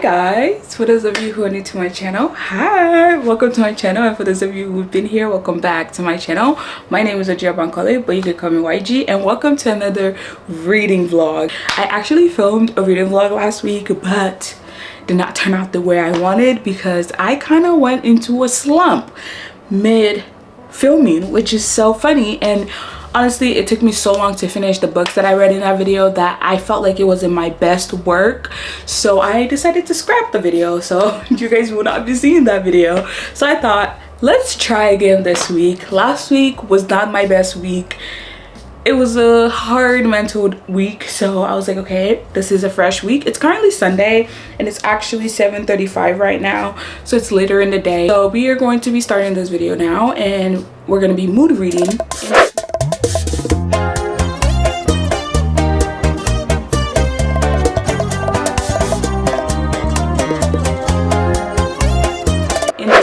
Guys, for those of you who are new to my channel, hi, welcome to my channel. And for those of you who've been here, welcome back to my channel. My name is Ajia Bankole, but you can call me YG, and welcome to another reading vlog. I actually filmed a reading vlog last week, but did not turn out the way I wanted because I kind of went into a slump mid filming, which is so funny. And honestly, it took me so long to finish the books that I read in that video that I felt like it wasn't my best work. So I decided to scrap the video. So you guys will not be seeing that video. So I thought, let's try again this week. Last week was not my best week. It was a hard mental week. So I was like, okay, this is a fresh week. It's currently Sunday and it's actually 7:35 right now. So it's later in the day. So we are going to be starting this video now and we're going to be mood reading.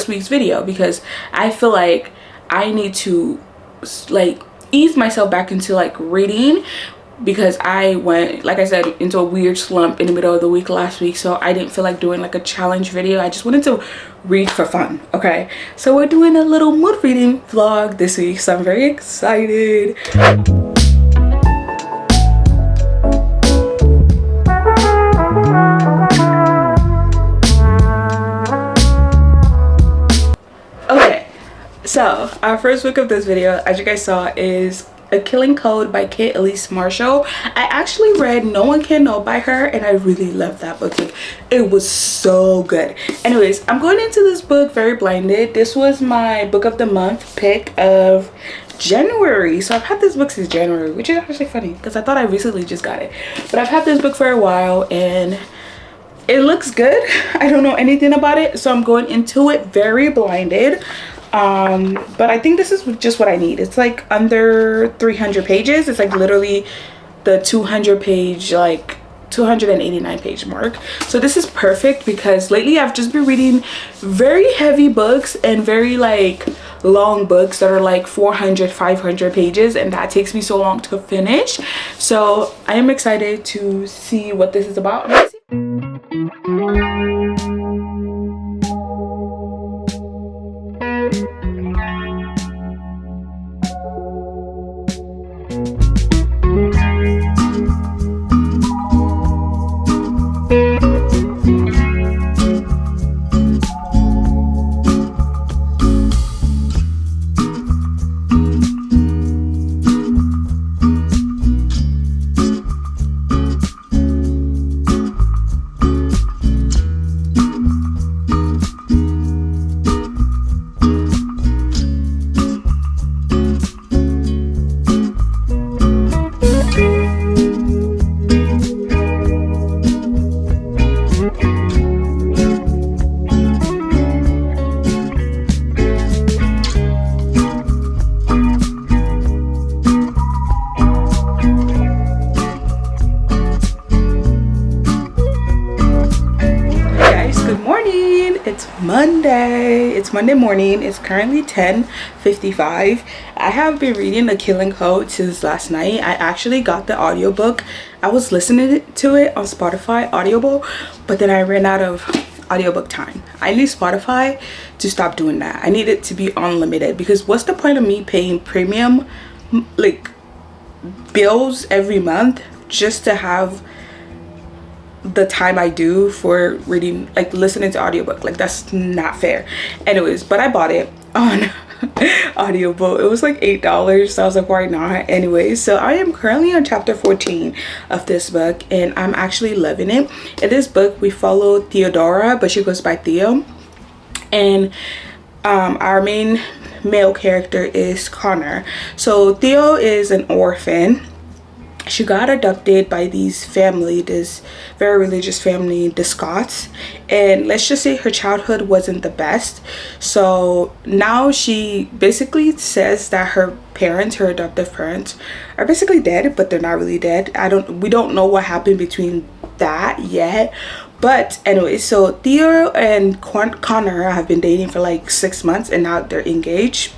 Week's video because I feel like I need to like ease myself back into like reading because I went, like I said, into a weird slump in the middle of the week last week. So I didn't feel like doing like a challenge video. I just wanted to read for fun. Okay, so we're doing a little mood reading vlog this week, so I'm very excited. So our first book of this video, as you guys saw, is A Killing Code by Kate Elise Marshall. I actually read No One Can Know by her and I really loved that book. Like, it was so good. Anyways, I'm going into this book very blinded. This was my book of the month pick of January. So I've had this book since January, which is actually funny because I thought I recently just got it. But I've had this book for a while and it looks good. I don't know anything about it, so I'm going into it very blinded. But I think this is just what I need. It's like under 300 pages. It's like literally the 200 page, like 289 page mark. So this is perfect because lately I've just been reading very heavy books and very like long books that are like 400 500 pages, and that takes me so long to finish. So I am excited to see what this is about. It's Monday morning. It's currently 10:55. I have been reading A Killing Code since last night. I actually got the audiobook. I was listening to it on Spotify Audible, but then I ran out of audiobook time. I need Spotify to stop doing that. I need it to be unlimited because what's the point of me paying premium like bills every month just to have the time I do for reading, like listening to audiobook? Like, that's not fair. Anyways, but I bought it on audiobook. It was like $8, so I was like, why not? Anyways, so I am currently on chapter 14 of this book and I'm actually loving it. In this book we follow Theodora, but she goes by Theo, and our main male character is Connor. So Theo is an orphan. She got abducted by this very religious family, the Scots, and let's just say her childhood wasn't the best. So now she basically says that her adoptive parents are basically dead, but they're not really dead. We don't know what happened between that yet. But anyway, so Theo and Connor have been dating for like 6 months and now they're engaged.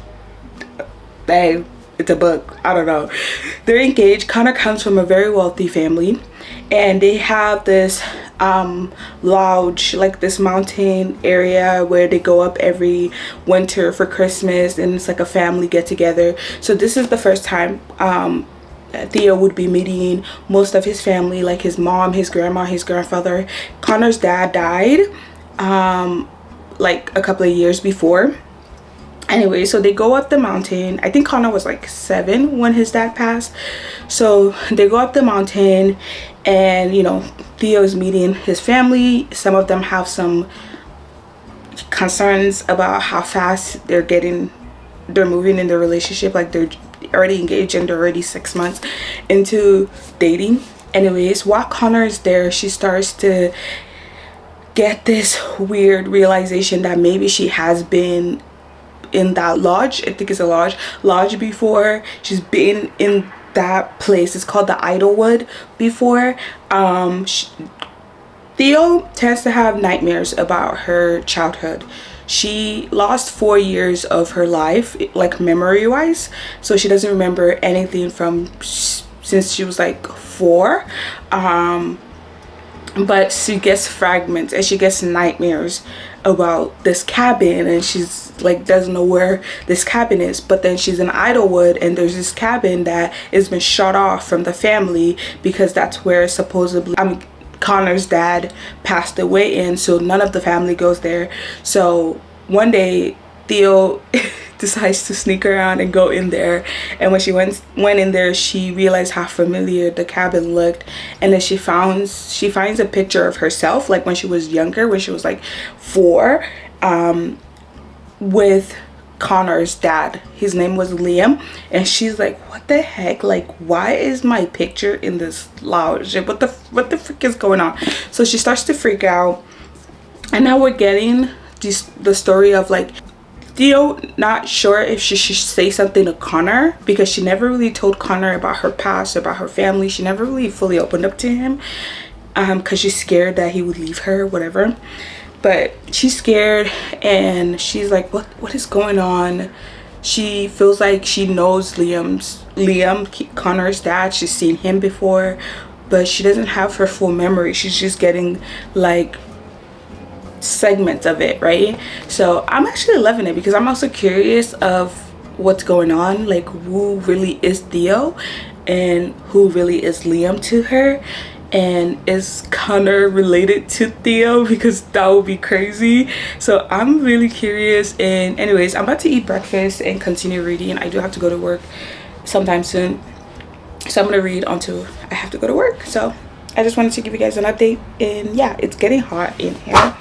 Babe, it's a book, I don't know. They're engaged. Connor comes from a very wealthy family and they have this lodge, like this mountain area where they go up every winter for Christmas, and it's like a family get together. So this is the first time Theo would be meeting most of his family, like his mom, his grandma, his grandfather. Connor's dad died like a couple of years before. Anyway, so they go up the mountain. I think Connor was like 7 when his dad passed. So they go up the mountain, and you know, Theo is meeting his family. Some of them have some concerns about how fast they're moving in their relationship. Like they're already engaged and they're already 6 months into dating. Anyways, while Connor is there, she starts to get this weird realization that maybe she has been in that lodge. I think it's a lodge before. She's been in that place. It's called the Idlewood before. Theo tends to have nightmares about her childhood. She lost 4 years of her life, like memory wise, so she doesn't remember anything from since she was like 4. But she gets fragments and she gets nightmares about this cabin, and she's like doesn't know where this cabin is. But then she's in Idlewood, and there's this cabin that has been shut off from the family because that's where supposedly Connor's dad passed away in, so none of the family goes there. So one day Theo decides to sneak around and go in there, and when she went in there, she realized how familiar the cabin looked. And then she finds a picture of herself, like when she was younger, when she was like 4, with Connor's dad. His name was Liam, and she's like, what the heck, like why is my picture in this lodge? What the frick is going on? So she starts to freak out, and now we're getting the story of like Theo not sure if she should say something to Connor, because she never really told Connor about her past, about her family. She never really fully opened up to him because she's scared that he would leave her, whatever. But she's scared, and she's like, what is going on? She feels like she knows Liam, Connor's dad. She's seen him before, but she doesn't have her full memory. She's just getting like segments of it, right? So I'm actually loving it, because I'm also curious of what's going on, like who really is Theo and who really is Liam to her. And is Connor related to Theo? Because that would be crazy. So I'm really curious. And anyways, I'm about to eat breakfast and continue reading. I do have to go to work sometime soon, so I'm gonna read until I have to go to work. So I just wanted to give you guys an update. And yeah, it's getting hot in here.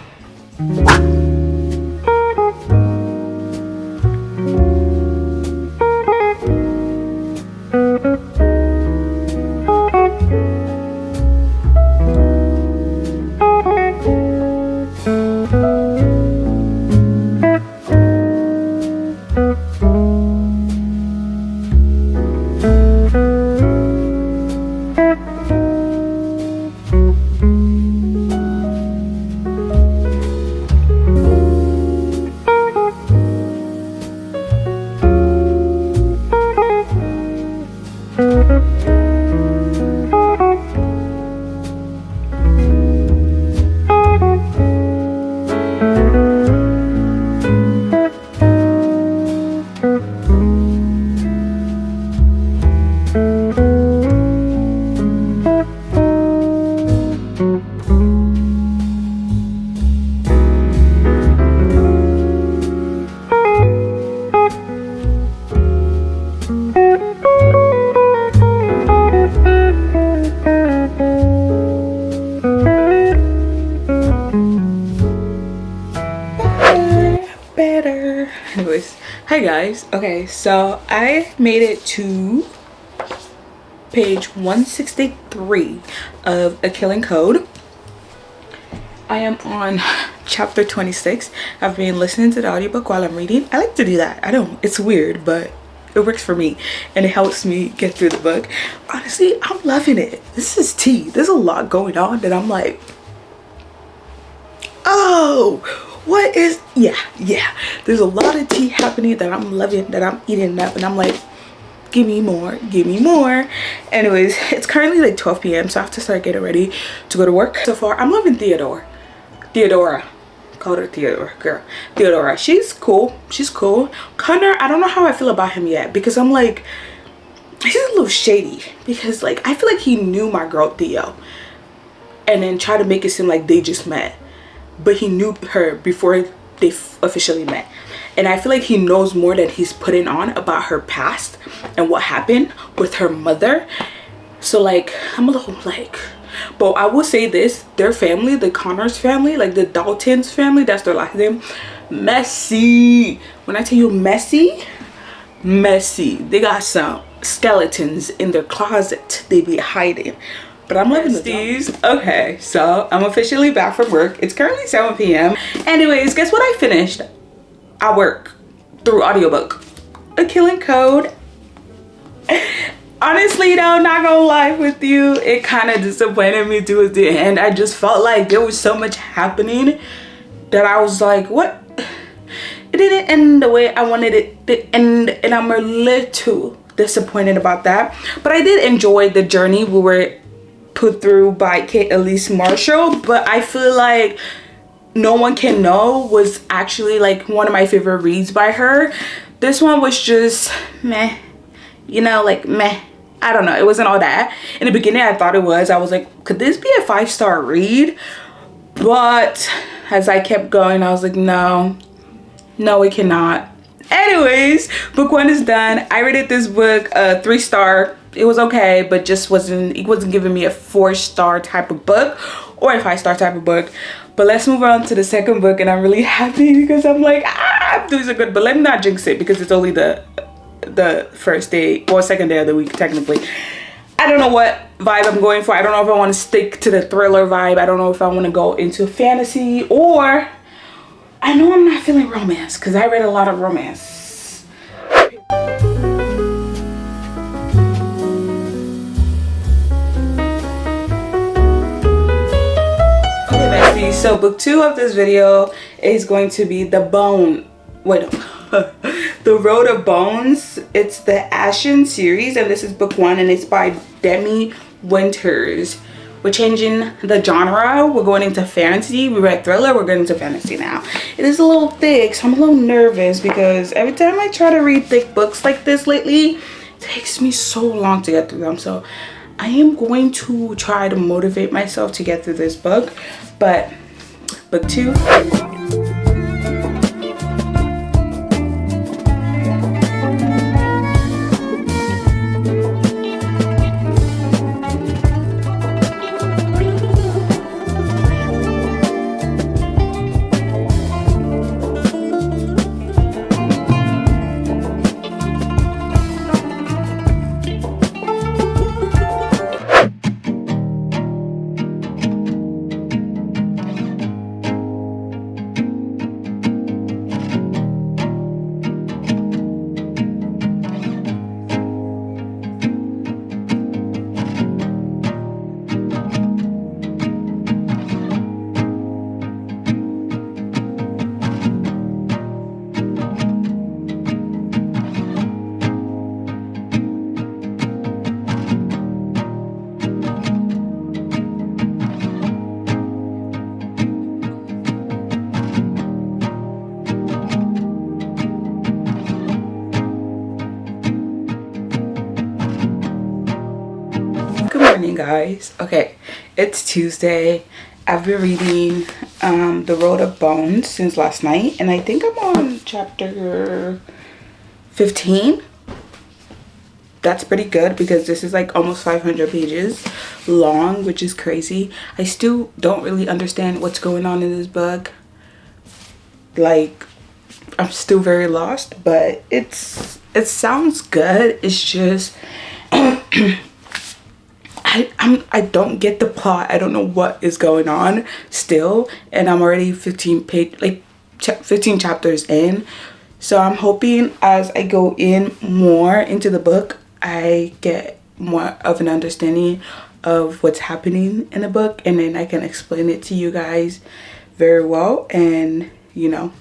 Anyways, hi guys. Okay, so I made it to page 163 of A Killing Code. I am on chapter 26. I've been listening to the audiobook while I'm reading. I like to do that. It's weird, but it works for me and it helps me get through the book. Honestly, I'm loving it. This is tea. There's a lot going on that I'm like, oh, what is, yeah, there's a lot of tea happening that I'm loving, that I'm eating up, and I'm like, give me more, give me more. Anyways, it's currently like 12 p.m, so I have to start getting ready to go to work. So far I'm loving Theodora. Call her Theodora, girl. Theodora, she's cool, Connor, I don't know how I feel about him yet, because I'm like, he's a little shady, because like I feel like he knew my girl Theo and then tried to make it seem like they just met, but he knew her before they officially met. And I feel like he knows more than he's putting on about her past and what happened with her mother. So like I'm a little like, but I will say this, their family, the Connors family, like the Daltons family, that's their last name, messy. When I tell you messy, they got some skeletons in their closet they be hiding. But I'm loving these. Okay, so I'm officially back from work. It's currently 7 p.m. Anyways, guess what I finished at work through audiobook? A Killing Code. Honestly though, not gonna lie with you, it kind of disappointed me towards the end. I just felt like there was so much happening that I was like, what? It didn't end the way I wanted it to end, and I'm a little disappointed about that. But I did enjoy the journey we were put through by Kate Elise Marshall. But I feel like No One Can Know was actually like one of my favorite reads by her. This one was just meh, you know, like meh. I don't know, it wasn't all that. In the beginning I thought it was. I was like, could this be a 5-star read? But as I kept going, I was like, no, it cannot. Anyways, book 1 is done. I rated this book a 3-star. It was okay, but just wasn't giving me a 4-star type of book or a 5-star type of book. But let's move on to the second book, and I'm really happy because I'm like, I'm doing so good. But let me not jinx it because it's only the first day or second day of the week technically. I don't know what vibe I'm going for. I don't know if I want to stick to the thriller vibe. I don't know if I want to go into fantasy, or I know I'm not feeling romance because I read a lot of romance. Okay, besties, so book 2 of this video is going to be The Road of Bones. It's the Ashen series, and this is book 1, and it's by Demi Winters. We're changing the genre. We're going into fantasy. We read thriller, we're going into fantasy now. It is a little thick, so I'm a little nervous because every time I try to read thick books like this lately, it takes me so long to get through them. So I am going to try to motivate myself to get through this book. But book 2. Guys, okay, it's Tuesday. I've been reading The Road of Bones since last night, and I think I'm on chapter 15. That's pretty good because this is like almost 500 pages long, which is crazy. I still don't really understand what's going on in this book. Like, I'm still very lost, but it sounds good. It's just I don't get the plot. I don't know what is going on still, and I'm already 15 chapters in. So I'm hoping as I go in more into the book, I get more of an understanding of what's happening in the book, and then I can explain it to you guys very well. And you know,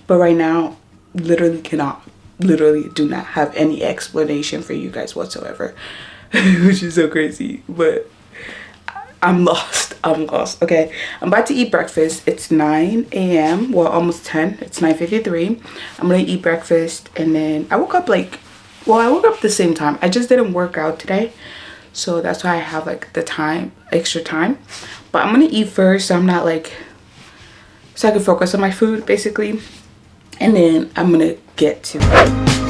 but right now literally cannot literally do not have any explanation for you guys whatsoever. Which is so crazy, but I'm lost. Okay, I'm about to eat breakfast. It's 9 a.m. well, almost 10. It's 9:53. I'm gonna eat breakfast, and then I woke up like, well, I woke up the same time. I just didn't work out today, so that's why I have like the time, extra time. But I'm gonna eat first, so I'm not like, so I can focus on my food basically, and then I'm gonna get to it.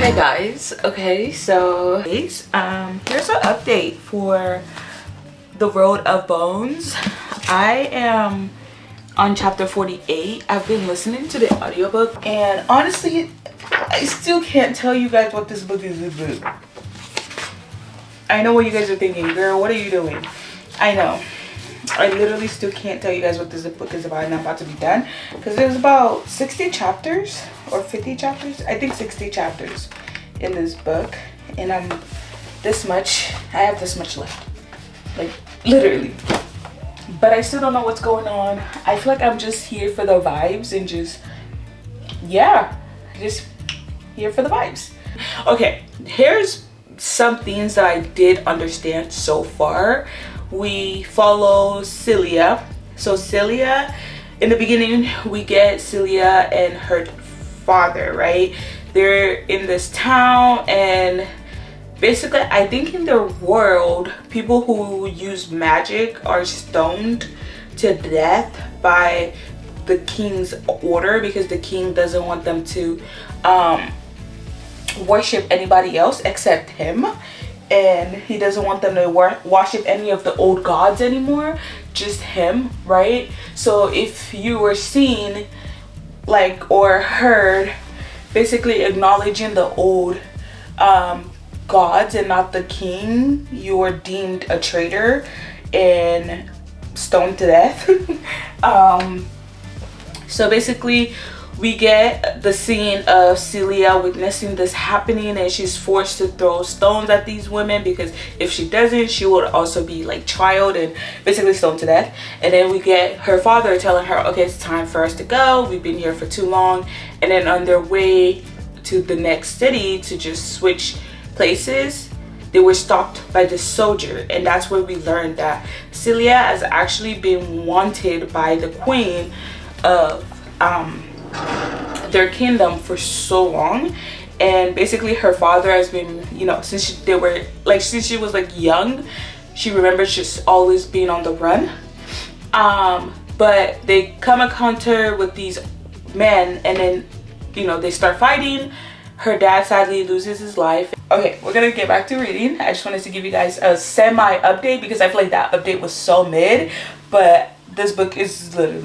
Hey guys, okay, so here's an update for The Road of Bones. I am on chapter 48. I've been listening to the audiobook, and honestly, I still can't tell you guys what this book is about. I know what you guys are thinking, girl, what are you doing? I know. I literally still can't tell you guys what this book is about, and I'm about to be done because there's about 60 chapters or 50 chapters. I think 60 chapters in this book, and I have this much left, like literally. But I still don't know what's going on. I feel like I'm just here for the vibes and just here for the vibes. Okay, here's some things that I did understand so far. We follow Celia. So Celia, in the beginning, we get Celia and her father, right? They're in this town, and basically I think in the world, people who use magic are stoned to death by the king's order, because the king doesn't want them to worship anybody else except him. And he doesn't want them to worship any of the old gods anymore, just him, right? So if you were seen like or heard basically acknowledging the old gods and not the king, you were deemed a traitor and stoned to death. So basically we get the scene of Celia witnessing this happening, and she's forced to throw stones at these women, because if she doesn't, she would also be like trialed and basically stoned to death. And then we get her father telling her, okay, it's time for us to go, we've been here for too long. And then on their way to the next city to just switch places, they were stopped by this soldier, and that's where we learned that Celia has actually been wanted by the queen of their kingdom for so long. And basically her father has been, you know, since she was like young, she remembers just always being on the run. But they come encounter with these men, and then, you know, they start fighting. Her dad sadly loses his life. Okay, we're gonna get back to reading. I just wanted to give you guys a semi update because I feel like that update was so mid, but this book is literally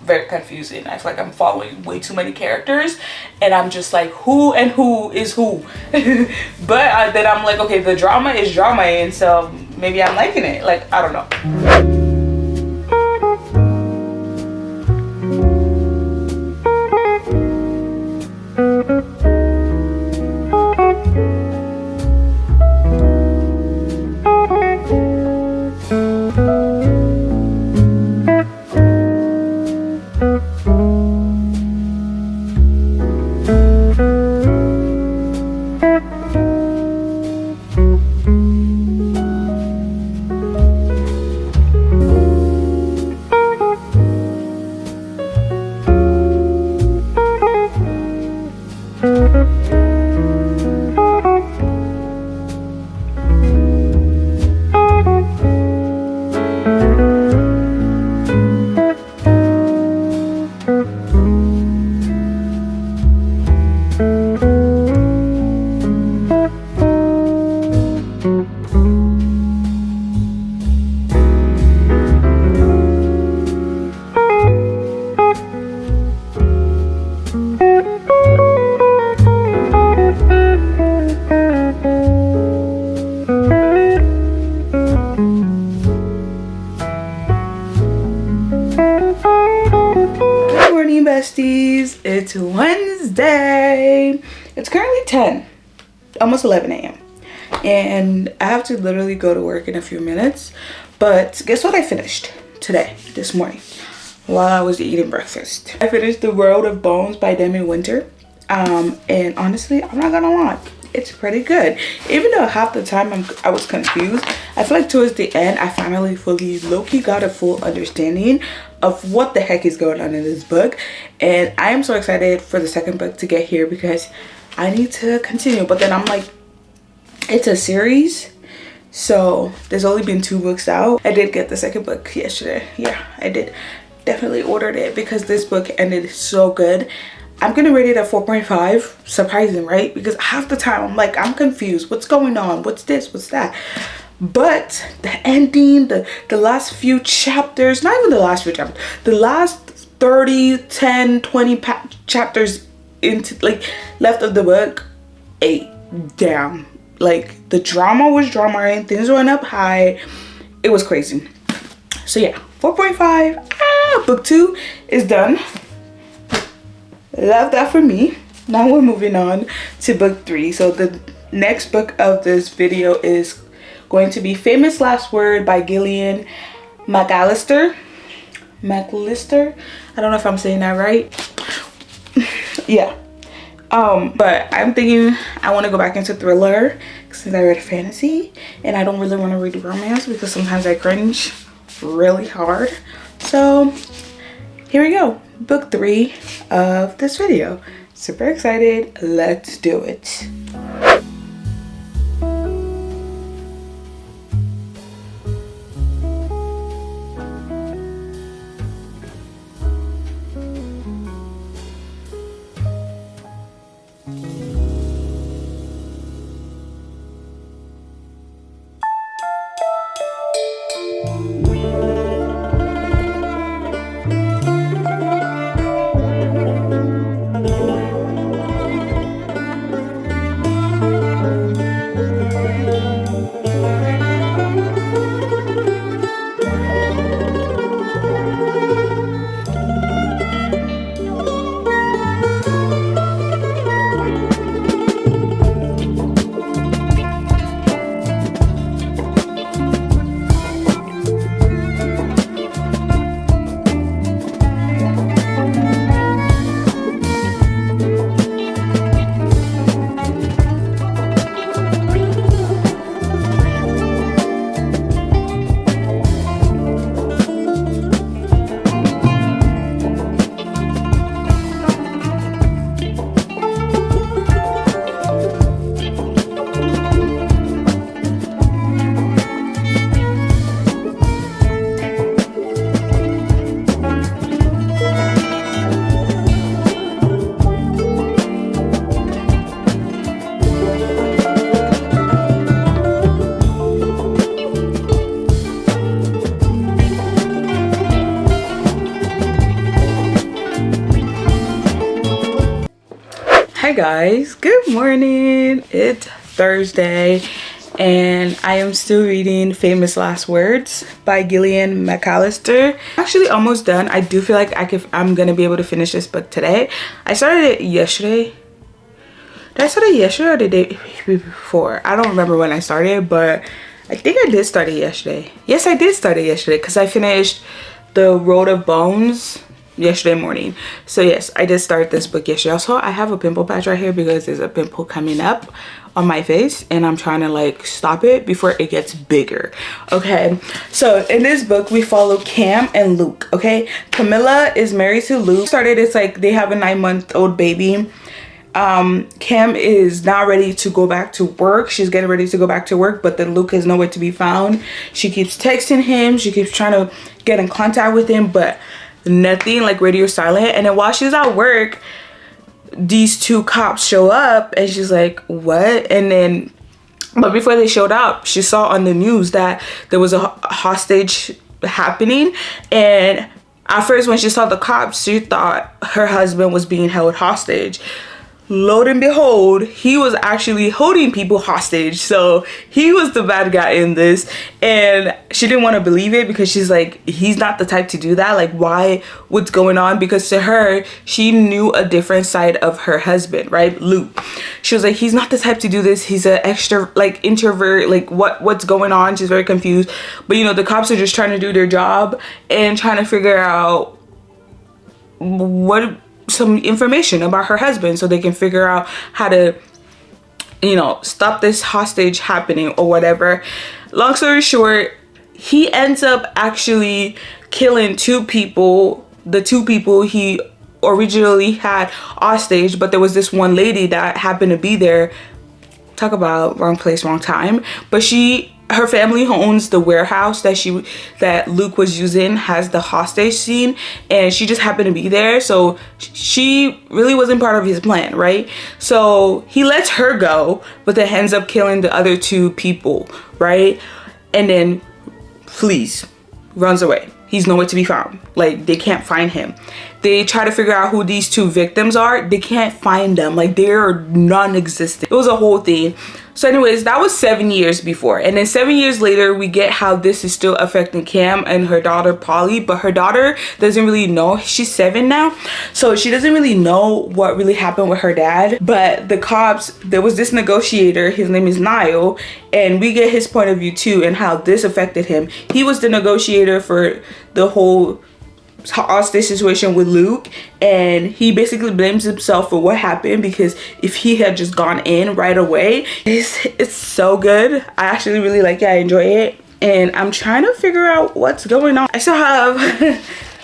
very confusing. I feel like I'm following way too many characters, and I'm just like, who and who is who? But then I'm like, okay, the drama is drama, and so maybe I'm liking it. Like, I don't know. besties, it's Wednesday. It's currently 10, almost 11 a.m. and I have to literally go to work in a few minutes. But guess what I finished this morning while I was eating breakfast? I finished The World of Bones by Demi Winter. And honestly, I'm not gonna lie, it's pretty good. Even though half the time I was confused, I feel like towards the end I finally fully low-key got a full understanding of what the heck is going on in this book. And I am so excited for the second book to get here because I need to continue. But then I'm like, it's a series, so there's only been 2 books out. I did get the second book yesterday. Yeah, I did. Definitely ordered it because this book ended so good. I'm gonna rate it at 4.5. Surprising, right? Because half the time I'm like, I'm confused. What's going on? What's this? What's that? But the ending, the last few chapters, not even the last few chapters, the last 30, 10, 20 chapters into like left of the book, damn. Like the drama was drama and things went up high. It was crazy. So yeah, 4.5. Book 2 is done. Love that for me. Now we're moving on to book 3. So the next book of this video is going to be Famous Last Word by Gillian McAllister. I don't know if I'm saying that right. Yeah. But I'm thinking I want to go back into thriller since I read fantasy, and I don't really want to read romance because sometimes I cringe really hard. So here we go, book 3 of this video. Super excited, let's do it. Hi guys, good morning. It's Thursday and I am still reading Famous Last Words by Gillian McAllister. Actually almost done. I do feel like I'm gonna be able to finish this book today. I started it yesterday. Did I start it yesterday or the day before? I don't remember when I started, but I think I did start it yesterday. Yes, I did start it yesterday because I finished The Road of Bones yesterday morning. So yes, I did start this book yesterday. Also, I have a pimple patch right here because there's a pimple coming up on my face and I'm trying to like stop it before it gets bigger. Okay, so in this book we follow Cam and Luke. Okay, Camilla is married to Luke. It's like they have a 9-month-old baby. Cam is now ready to go back to work. She's getting ready to go back to work, but then Luke is nowhere to be found. She keeps texting him, she keeps trying to get in contact with him, but nothing, like radio silent. And then while she's at work, these 2 cops show up and she's like, what? And then, but before they showed up, she saw on the news that there was a hostage happening. And at first when she saw the cops, she thought her husband was being held hostage. lo and behold, he was actually holding people hostage. So he was the bad guy in this, and she didn't want to believe it because she's like, he's not the type to do that. Like, why? What's going on? Because to her, she knew a different side of her husband, right? Luke. She was like, he's not the type to do this. He's an extra, like, introvert. Like, what's going on? She's very confused. But you know, the cops are just trying to do their job and trying to figure out some information about her husband so they can figure out how to, you know, stop this hostage happening or whatever. Long story short, he ends up actually killing two people, the two people he originally had hostage, but there was this one lady that happened to be there. Talk about wrong place, wrong time. But her family owns the warehouse that Luke was using, has the hostage scene, and she just happened to be there. So she really wasn't part of his plan, right? So he lets her go, but then ends up killing the other two people, right? And then flees, runs away. He's nowhere to be found. Like, they can't find him. They try to figure out who these two victims are. They can't find them. Like, they're non-existent. It was a whole thing. So anyways, that was 7 years before. And then 7 years later, we get how this is still affecting Cam and her daughter, Polly. But her daughter doesn't really know. She's 7 now. So she doesn't really know what really happened with her dad. But the cops, there was this negotiator. His name is Niall. And we get his point of view too and how this affected him. He was the negotiator for the whole hostage situation with Luke, and he basically blames himself for what happened, because if he had just gone in right away, it's so good. I actually really like it. I enjoy it, and I'm trying to figure out what's going on. I still have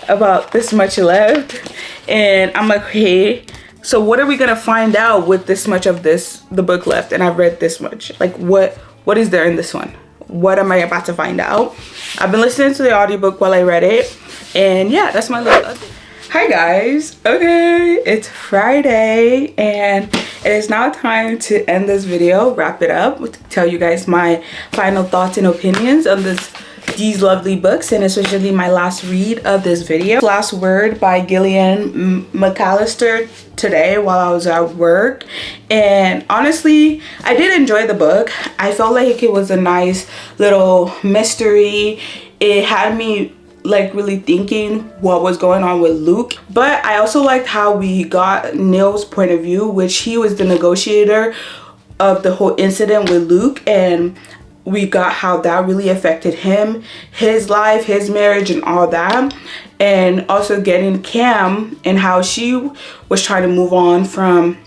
about this much left, and I'm like, hey, so what are we gonna find out with this much of the book left, and I've read this much? Like, what is there in this one? What am I about to find out? I've been listening to the audiobook while I read it. And yeah, that's my little update. Hi guys. Okay, it's Friday and it is now time to end this video, wrap it up, tell you guys my final thoughts and opinions on these lovely books, and especially my last read of this video. Last Word by Gillian McAllister today while I was at work, and honestly I did enjoy the book. I felt like it was a nice little mystery. It had me like really thinking what was going on with Luke, but I also liked how we got Neil's point of view, which he was the negotiator of the whole incident with Luke, and we got how that really affected him, his life, his marriage, and all that. And also getting Cam and how she was trying to move on from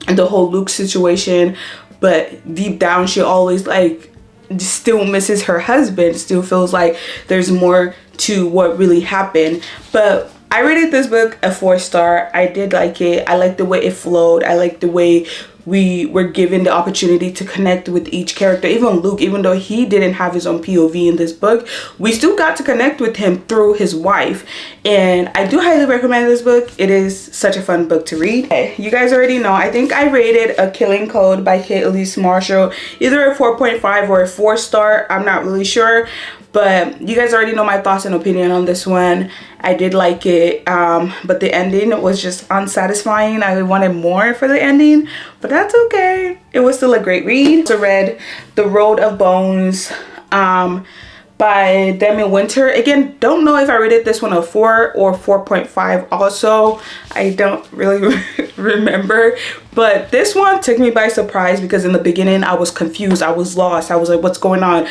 the whole Luke situation, but deep down she always like still misses her husband, still feels like there's more to what really happened. But I rated this book a 4-star. I did like it. I liked the way it flowed. I liked the way we were given the opportunity to connect with each character. Even Luke, even though he didn't have his own POV in this book, we still got to connect with him through his wife. And I do highly recommend this book. It is such a fun book to read. Okay, you guys already know, I think I rated A Killing Code by Kate Elise Marshall either a 4.5 or a 4-star. I'm not really sure, but you guys already know my thoughts and opinion on this one. I did like it, but the ending was just unsatisfying. I wanted more for the ending, but that's okay. It was still a great read. I also read The Road of Bones by Demi Winter. Again, don't know if I rated this one a 4 or 4.5 also. I don't really remember, but this one took me by surprise because in the beginning I was confused, I was lost, I was like, what's going on?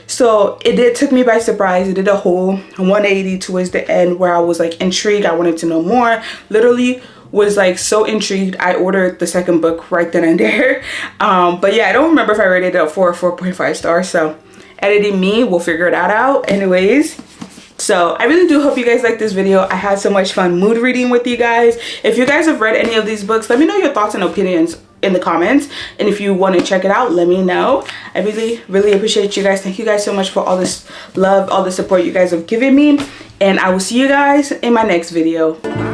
So it took me by surprise. It did a whole 180 towards the end where I was like intrigued. I wanted to know more. Literally was like so intrigued. I ordered the second book right then and there. But yeah, I don't remember if I rated it a 4 or 4.5 stars. So editing me will figure that out. Anyways, so I really do hope you guys like this video. I had so much fun mood reading with you guys. If you guys have read any of these books, let me know your thoughts and opinions in the comments, and if you want to check it out, let me know. I really appreciate you guys. Thank you guys so much for all this love, all the support you guys have given me, and I will see you guys in my next video. Bye.